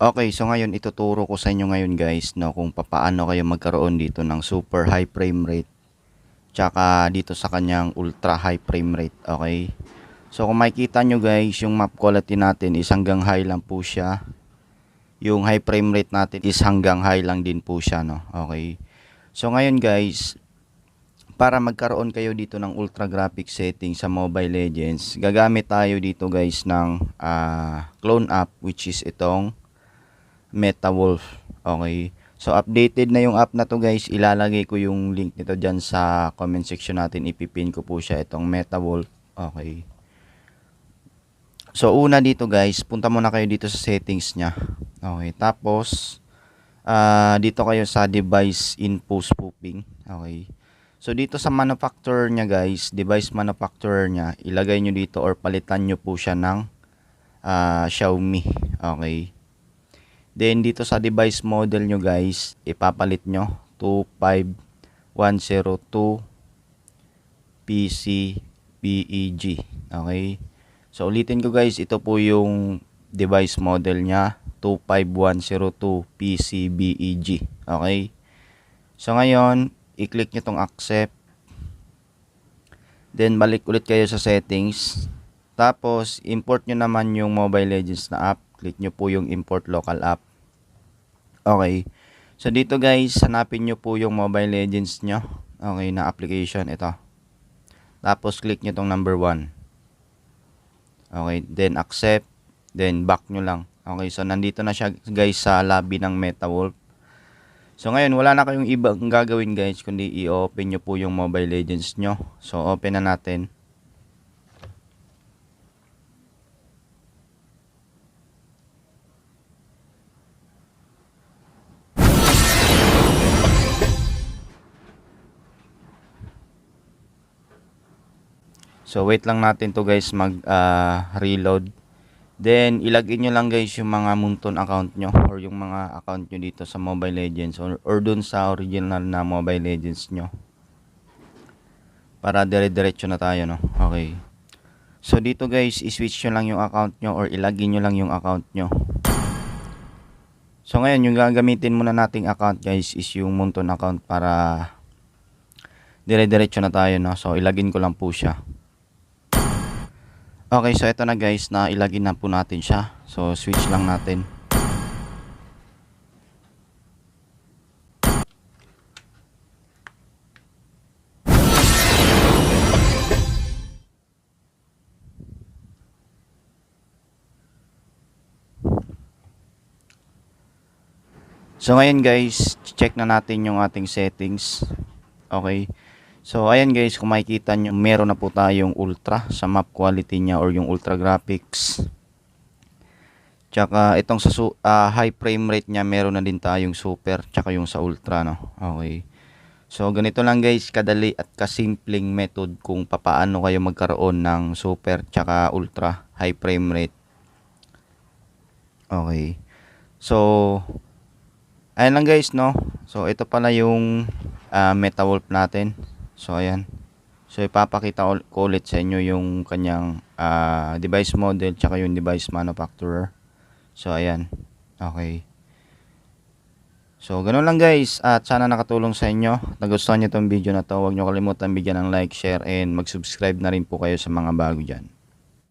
Okay, so ngayon ituturo ko sa inyo ngayon guys, no, kung papaano kayo magkaroon dito ng super high frame rate tsaka dito sa kanyang ultra high frame rate. Okay, so kung makikita nyo guys, yung map quality natin is hanggang high lang po siya, yung high frame rate natin is hanggang high lang din po siya, no. Okay, so ngayon guys, para magkaroon kayo dito ng ultra graphic setting sa Mobile Legends, gagamit tayo dito guys ng clone app, which is itong MetaWolf. Okay. So updated na yung app na to guys. Ilalagay ko yung link nito dyan sa comment section natin. Ipipin ko po siya, itong MetaWolf. Okay. So una dito guys, punta muna kayo dito sa settings nya. Okay. Tapos dito kayo sa device info spoofing. Okay. So dito sa manufacturer nya guys, device manufacturer nya, ilagay nyo dito or palitan nyo po siya ng Xiaomi. Okay. Then dito sa device model nyo guys, ipapalit nyo 25102 PCBEG. Okay. So ulitin ko guys, ito po yung device model nya, 25102 PCBEG. Okay. So ngayon, i-click nyo tong accept. Then balik ulit kayo sa settings. Tapos import nyo naman yung Mobile Legends na app. Click nyo po yung import local app. Okay. So dito guys, hanapin nyo po yung Mobile Legends nyo. Okay, na application. Ito. Tapos click nyo tong number 1. Okay. Then accept. Then back nyo lang. Okay. So nandito na siya guys sa lobby ng MetaWolf. So ngayon, wala na kayong ibang gagawin guys, kundi i-open nyo po yung Mobile Legends nyo. So open na natin. So wait lang natin to guys reload. Then ilagin nyo lang guys yung mga Munton account nyo or yung mga account nyo dito sa Mobile Legends or dun sa original na Mobile Legends nyo. Para dire-diretso na tayo, no. Okay. So dito guys, i-switch nyo lang yung account nyo or ilagin nyo lang yung account nyo. So ngayon, yung gagamitin muna nating account guys is yung Munton account para dire-diretso na tayo, no. So ilagin ko lang po siya. Okay, so ito na guys, na ilagin na po natin siya. So switch lang natin. So ngayon guys, check na natin yung ating settings. Okay. So ayan guys, kung makikita nyo, meron na po tayong ultra sa map quality nya or yung ultra graphics. Tsaka itong sa high frame rate nya, meron na din tayong super, tsaka yung sa ultra, no. Okay. So ganito lang guys, kadali at kasimpleng method kung papaano kayo magkaroon ng super tsaka ultra high frame rate. Okay. So ayan lang guys, no. So ito pala yung MetaWolf natin. So ayan. So ipapakita ko ulit sa inyo yung kanyang device model tsaka yung device manufacturer. So ayan. Okay. So ganoon lang guys, at sana nakatulong sa inyo. Nagustuhan niyo tong video na to, huwag niyo kalimutan bigyan ng like, share and mag-subscribe na rin po kayo sa mga bago diyan.